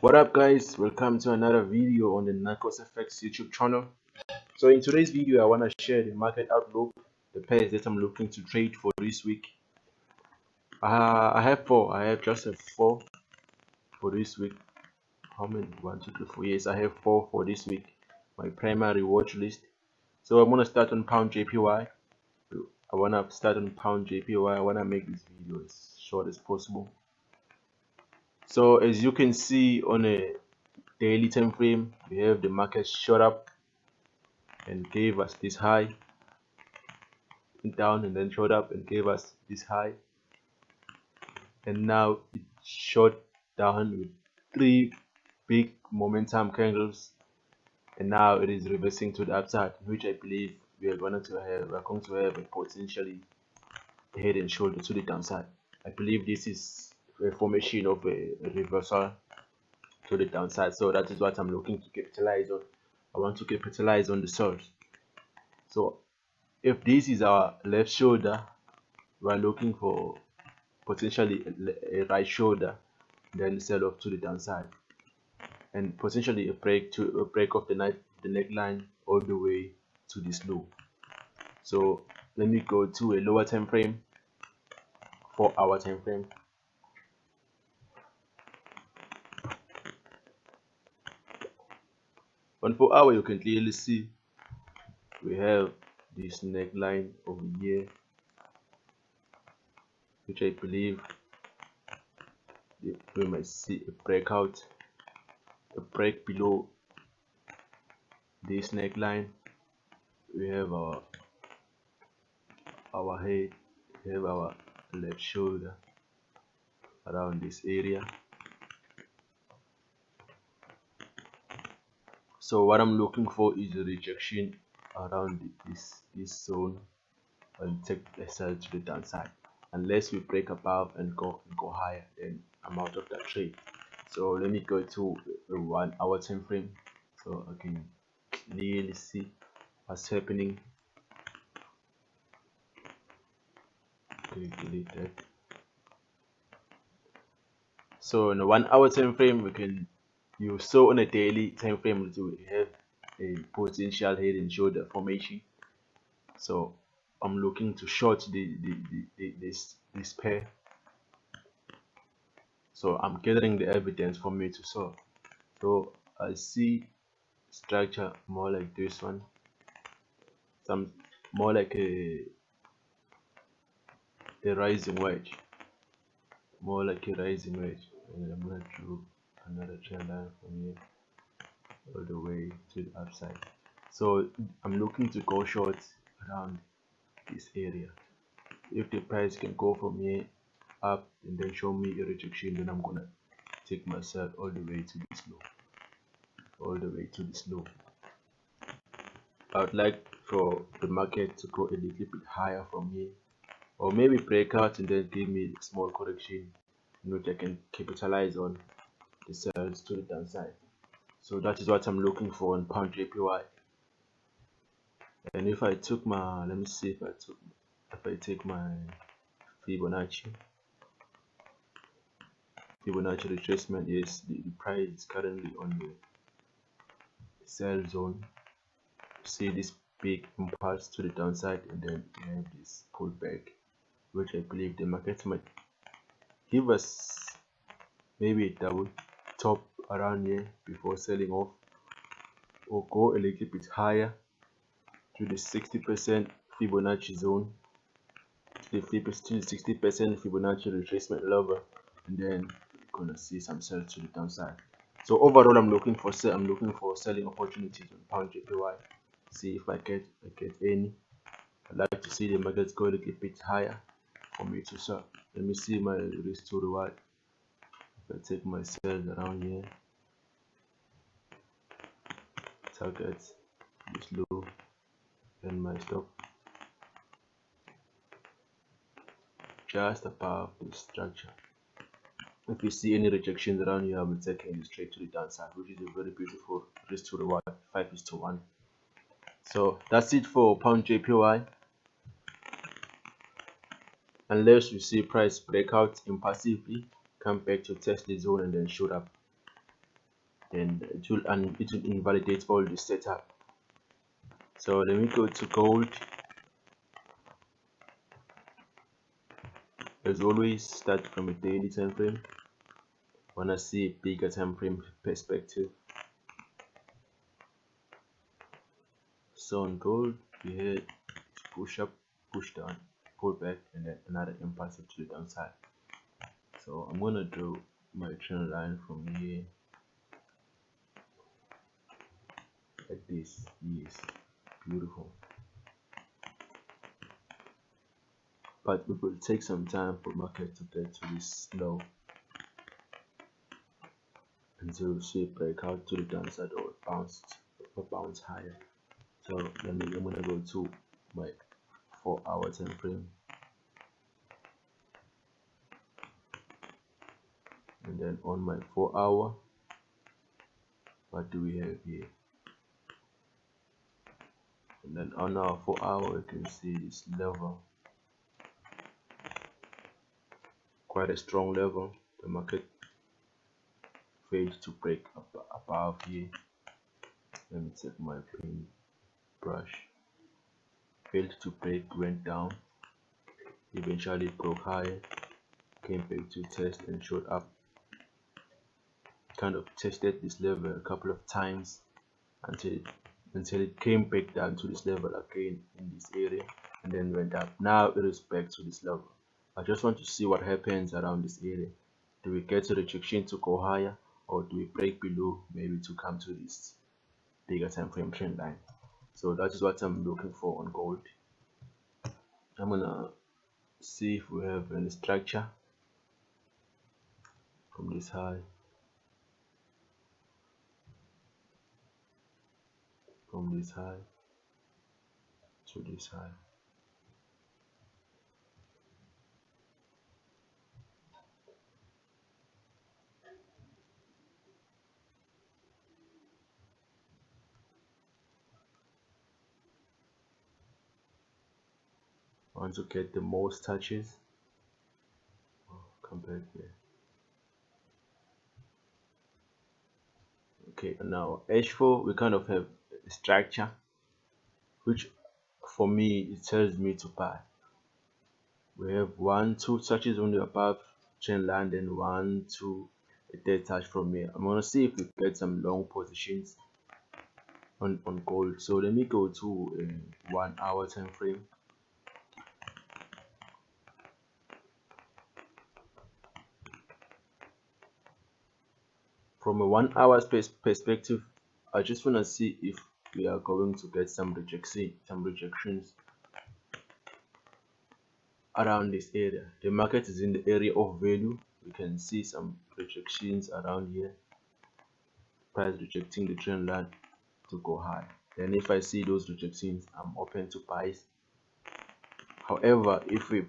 What up guys, welcome to another video on the Narcos Effects YouTube channel. So in today's video I want to share the market outlook, the pairs that I'm looking to trade for this week. I have four for this week. How many? 1 2 3 4. Yes, I have four for this week, my primary watch list. So I'm gonna start on pound JPY. I wanna start on pound JPY. I wanna make this video as short as possible. So as you can see on a daily time frame, we have the market shot up and gave us this high, went down and then shot up and gave us this high, and now it shot down with three big momentum candles, and now it is reversing to the upside, which I believe we are going to have a potentially head and shoulder to the downside. I believe this is a formation of a reversal to the downside, so that is what I'm looking to capitalize on. I want to capitalize on the surge. So if this is our left shoulder, we are looking for potentially a right shoulder, then sell off to the downside, and potentially a break of the neckline all the way to this low. So let me go to a lower time frame, 4-hour time frame. On 4-hour, you can clearly see we have this neckline over here, which I believe we might see a breakout, a break below this neckline. We have our head, we have our left shoulder around this area. So what I'm looking for is a rejection around this zone and take the sell to the downside. Unless we break above and go higher, then I'm out of that trade. So let me go to a 1-hour time frame so I can clearly see what's happening. Okay, delete that. So in a 1-hour time frame, you saw on a daily time frame to have a potential head and shoulder formation. So I'm looking to short this pair. So I'm gathering the evidence for me to solve. So I see structure more like this one, some more like a rising wedge, more like a rising wedge. And I'm gonna draw another trend line from here all the way to the upside. So I'm looking to go short around this area. If the price can go from here up and then show me a rejection, then I'm gonna take myself all the way to this low, I would like for the market to go a little bit higher from here, or maybe break out and then give me a small correction in which I can capitalize on the sales to the downside. So that is what I'm looking for on pound JPY. And if I took my, let me see if I take my Fibonacci retracement, yes, the price is currently on the sell zone. See this big impulse to the downside, and then we have this pullback, which I believe the market might give us maybe a double top around here before selling off, or go a little bit higher to the 60% Fibonacci zone, to the 60% Fibonacci retracement level, and then we're gonna see some sales to the downside. So overall, I'm looking for selling opportunities on pound JPY. See if I get any. I'd like to see the markets go a little bit higher for me to sell. Let me see my risk to reward. If I take my sales around here, target this low, and my stop just above the structure. If you see any rejections around here, I will take it straight to the downside, which is a very beautiful risk to reward, 5:1. So that's it for pound JPY. Unless we see price breakout impulsively, come back to test the zone and then shoot up. then it will invalidate all the setup. So let me go to gold. As always, start from a daily time frame. Wanna see a bigger time frame perspective. So on gold, we had push up, push down, pull back, and then another impulse to the downside. So I'm gonna draw my trend line from here like this. Yes, beautiful. But it will take some time for market to get to this low until we see break out to the downside or bounce higher. So I'm gonna go to my 4-hour time frame, and then on my 4-hour, what do we have here? And then on our 4-hour, you can see this level, quite a strong level. The market failed to break up above here. Let me take my paint brush. Failed to break, went down, eventually broke higher, came back to test and showed up. Kind of tested this level a couple of times until it came back down to this level again in this area, and then went up. Now it is back to this level. I just want to see what happens around this area. Do we get a rejection to go higher, or do we break below, maybe to come to this bigger time frame trend line? So that is what I'm looking for on gold. I'm gonna see if we have any structure from this high, from this high to this high. I want to get the most touches. Come back here. Okay, now H4, we kind of have a structure which for me it tells me to buy. We have 1, 2 touches on the above trend line, then 1, 2, a third touch from here. I'm gonna see if we get some long positions on gold. So let me go to a 1-hour time frame. From a 1-hour perspective, I just want to see if we are going to get some rejections around this area. The market is in the area of value. We can see some rejections around here, price rejecting the trend line to go high. Then if I see those rejections, I'm open to buys. However, if we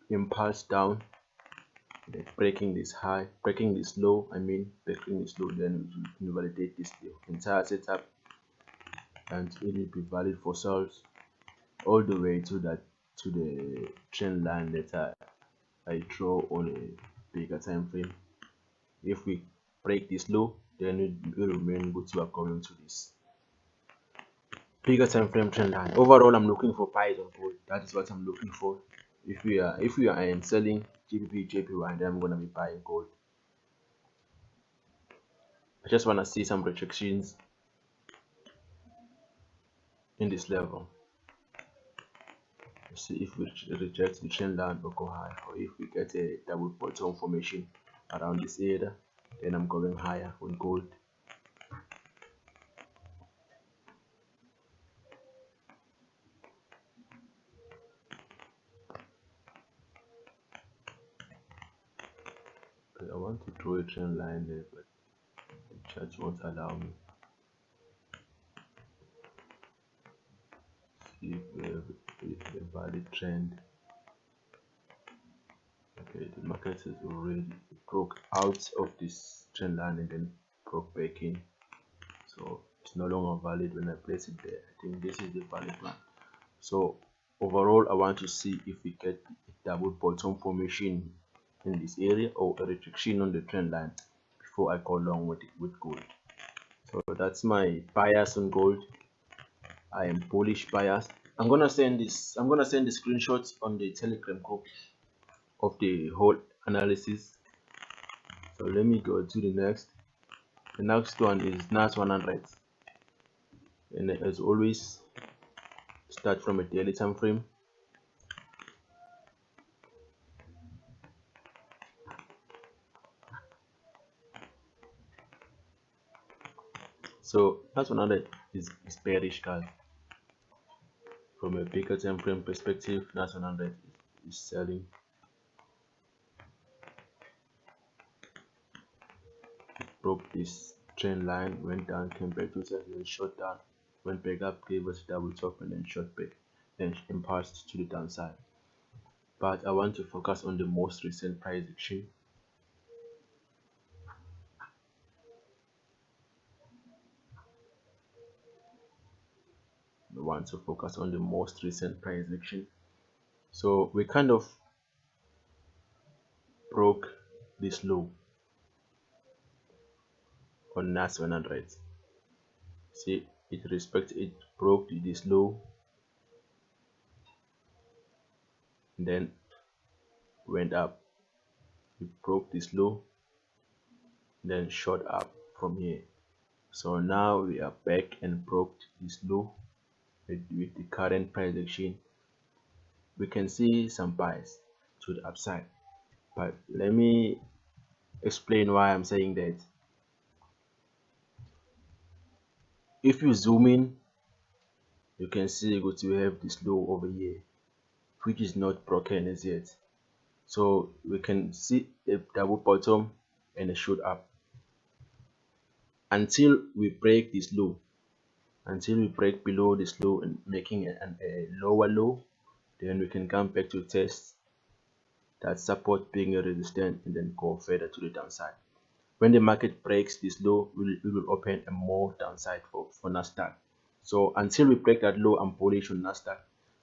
impulse down, breaking this high, breaking this low, breaking this low, then we will validate this entire setup, and it will be valid for sales all the way to the trend line that I draw on a bigger time frame. If we break this low, then it will remain good to according to this bigger time frame trend line. Overall, I'm looking for buys on gold. That is what I'm looking for. If we are selling GBP, JPY, then I'm gonna be buying gold. I just wanna see some rejections in this level. See if we reject the trend line or go high, or if we get a double bottom formation around this area, then I'm going higher on gold. I want to draw a trend line there, but the chart won't allow me. See if we have a valid trend. Okay, the market has already broke out of this trend line and then broke back in, so it's no longer valid when I place it there. I think this is the valid one. So overall, I want to see if we get a double bottom formation in this area or a rejection on the trend line. If before I go long with gold. So that's my bias on gold. I am bullish bias. I'm gonna send the screenshots on the Telegram group of the whole analysis. So let me go to the next. The next one is NAS 100, and as always, start from a daily time frame. So NAS 100 is bearish, guys. From a bigger time frame perspective, NAS 100 is selling. It broke this trend line, went down, came back to it, then shot down, went back up, gave us a double top, and then shot back, then impulsed to the downside. But I want to focus on the most recent price action. I want to focus on the most recent price action. So we kind of broke this low on NAS 100. See, it broke this low, and then went up. It broke this low, then shot up from here. So now we are back and broke this low with the current price action. We can see some bias to the upside, but let me explain why I'm saying that. If you zoom in, you can see we have this low over here, which is not broken as yet. So we can see a double bottom and a shoot up until we break this low, until we break below this low and making a lower low. Then we can come back to test that support being a resistance and then go further to the downside. When the market breaks this low, we will open a more downside for Nasdaq. So until we break that low, I'm bullish on Nasdaq.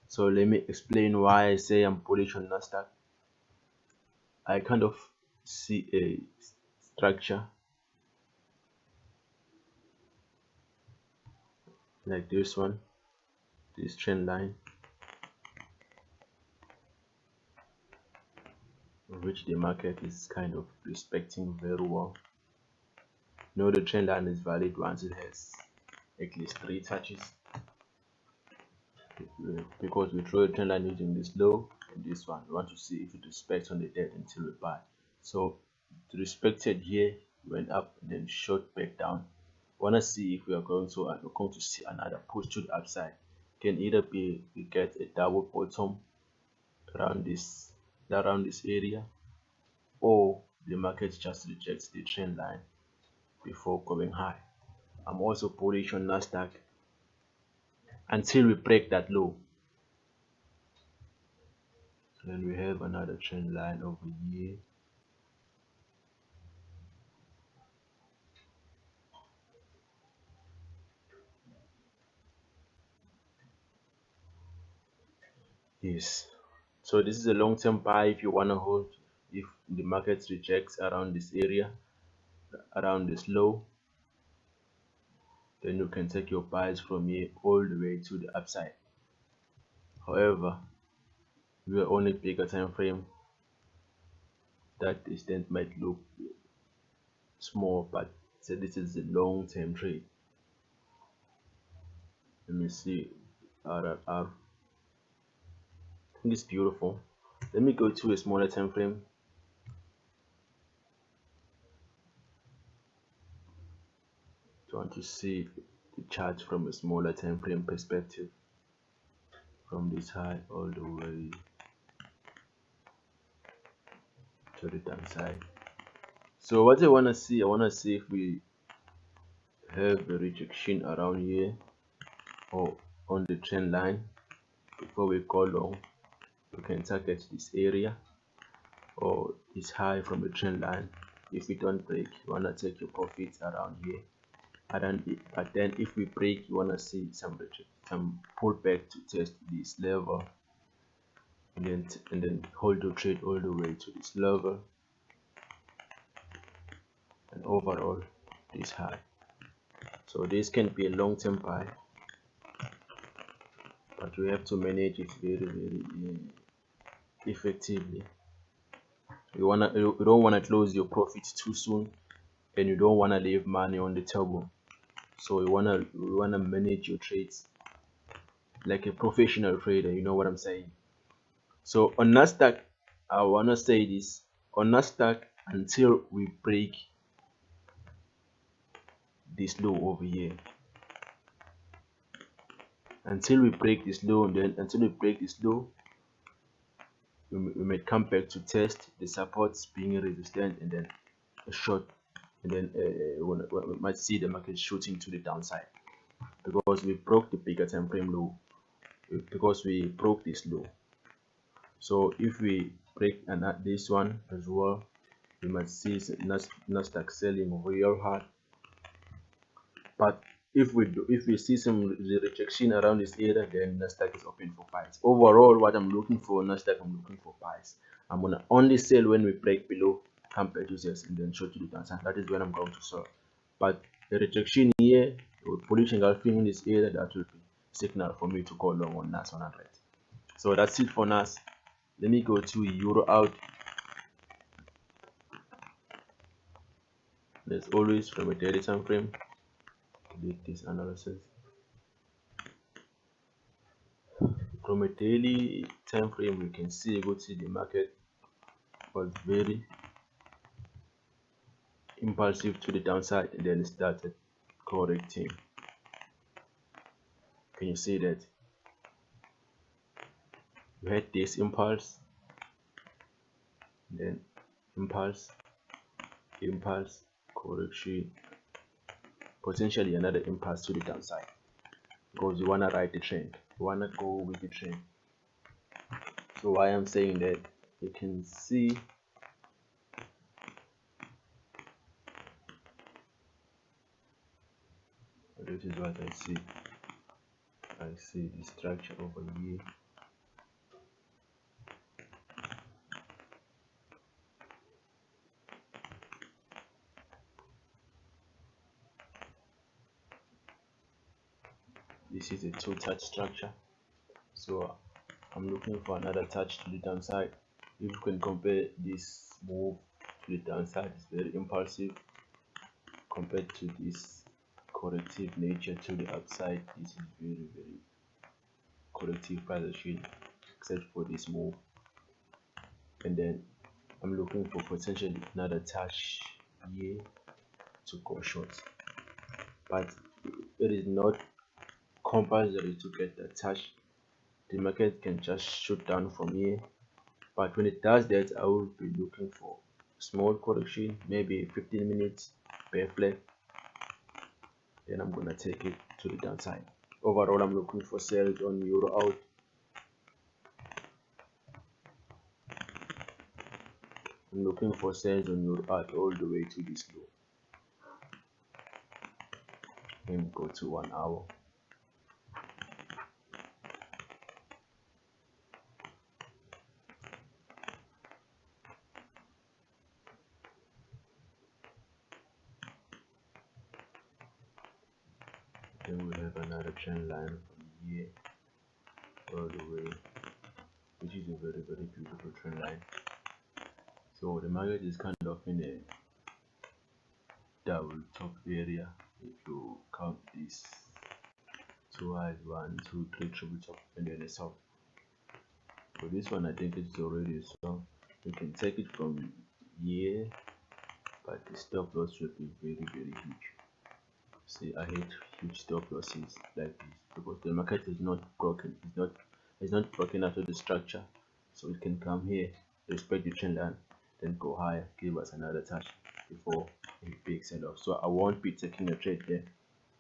So let me explain why I say I'm bullish on Nasdaq. I kind of see a structure like this one, this trend line, which the market is kind of respecting very well. Know the trend line is valid once it has at least 3 touches, because we draw a trend line using this low and this one. We want to see if it respects on the dead until we buy. So it respected here, went up and then shot back down. Want to see if we are going to see another push to the upside. Can either be we get a double bottom around this area, or the market just rejects the trend line before going high. I'm also bullish on Nasdaq until we break that low. Then we have another trend line over here. Yes, so this is a long-term buy if you want to hold. If the market rejects around this area, around this low, then you can take your buys from here all the way to the upside. However, we are on a bigger time frame. That distance might look small, but so this is a long-term trade. Let me see RRR. I think it's beautiful. Let me go to a smaller time frame. I want to see the chart from a smaller time frame perspective, from this high all the way to the downside. So what I want to see if we have a rejection around here or on the trend line before we go long. We can target this area or this high from the trend line. If we don't break, you want to take your profits around here. But then if we break, you want to see some pullback to test this level, and then hold your trade all the way to this level, and overall this high. So this can be a long-term buy, but we have to manage it very effectively. You don't wanna close your profits too soon, and you don't wanna leave money on the table. So you wanna manage your trades like a professional trader. You know what I'm saying? So on Nasdaq, I wanna say this: on Nasdaq, until we break this low over here, until we break this low, and then until we break this low, we may come back to test the supports being resistant, and then a short, and then we might see the market shooting to the downside because we broke the bigger time frame low, because we broke this low. So if we break this one as well, we might see Nasdaq selling real hard. But if we see some rejection around this area, then Nasdaq is open for buys. Overall, what I'm looking for Nasdaq, I'm looking for buys. I'm gonna only sell when we break below, come back users, and then short to the downside. That is when I'm going to sell. But the rejection here, or bullish engulfing in this area, that will be signal for me to go long on NAS 100. So that's it for NAS. Let me go to Euro out. There's always from a daily time frame. Delete this analysis. From a daily time frame, we can see the market was very impulsive to the downside, and then it started correcting. Can you see that? We had this impulse, then impulse, correction, potentially another impulse to the downside, because you want to ride the trend, you want to go with the trend. So why I'm saying that, you can see this is what I see. I see the structure over here. This is a two-touch structure, so I'm looking for another touch to the downside. If you can compare this move to the downside, it's very impulsive compared to this corrective nature to the upside. This is very corrective price action, except for this move. And then I'm looking for potentially another touch here to go short, but it is not compulsory to get that touch. The market can just shoot down from here, but when it does that, I will be looking for small correction, maybe 15 minutes bear flag, then I'm gonna take it to the downside. Overall, I'm looking for sales on Euro out. I'm looking for sales on Euro out all the way to this low. Then go to 1 hour. Then we have another trend line from here all the way, which is a very beautiful trend line. So the market is kind of in a double top area. If you count these two highs, 1, 2, 3 triple top, and then a sub. For this one, I think it's already a sub. You can take it from here, but the stop loss will be very huge. See, I hate huge stop losses like this because the market is not broken. It's not broken out of the structure, so it can come here, respect the trend line, then go higher, give us another touch before a big sell-off. So I won't be taking a trade there.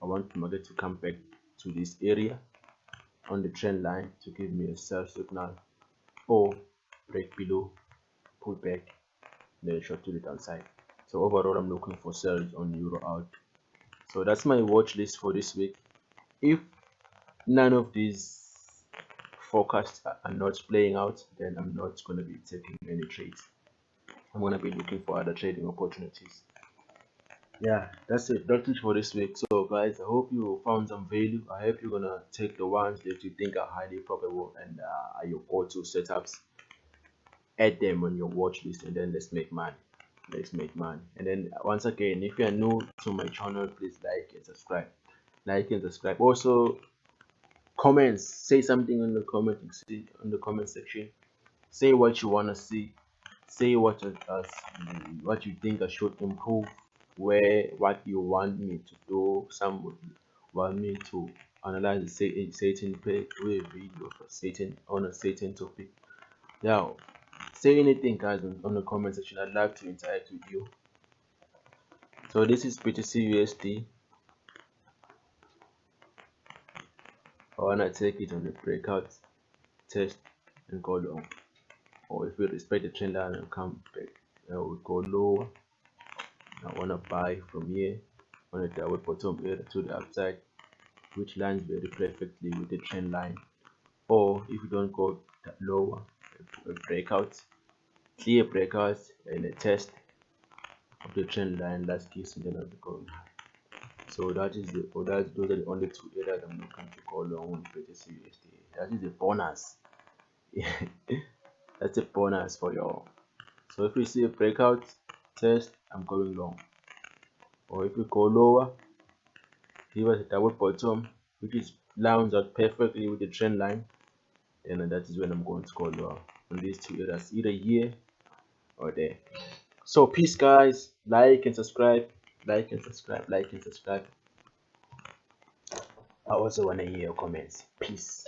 I want the market to come back to this area on the trend line to give me a sell signal, or break below, pull back, then short to the downside. So overall, I'm looking for sales on Euro out. So that's my watch list for this week. If none of these forecasts are not playing out, then I'm not going to be taking any trades. I'm going to be looking for other trading opportunities. Yeah, that's it for this week. So guys, I hope you found some value. I hope you're gonna take the ones that you think are highly probable and are your go-to setups, add them on your watch list, and then let's make money. Let's make money. And then once again, if you are new to my channel, please like and subscribe. Like and subscribe. Also, comments. Say something in the comment section. Say what you wanna see. Say what you think I should improve. What you want me to do. Some would want me to analyze a certain page, do a video for certain on a certain topic. Yeah, say anything, guys, on the comment section. I'd love to interact with you. So this is BTC USD. I wanna take it on the breakout test and go long. Or if we respect the trend line and come back, we go lower. I wanna buy from here on the downward bottom area to the upside, which lines very perfectly with the trend line. Or if you don't go lower, a breakout, clear breakout, and a test of the trend line last case, and then I'll be going high. So those are the only two areas I'm looking to go long on BTC USD. That is a bonus. That's a bonus for y'all. So if we see a breakout test, I'm going long. Or if we go lower, give us a double bottom, which is lines out perfectly with the trend line, then that is when I'm going to go lower on these two areas, either here or there. So peace, guys. Like and subscribe. Like and subscribe. Like and subscribe. I also want to hear your comments. Peace.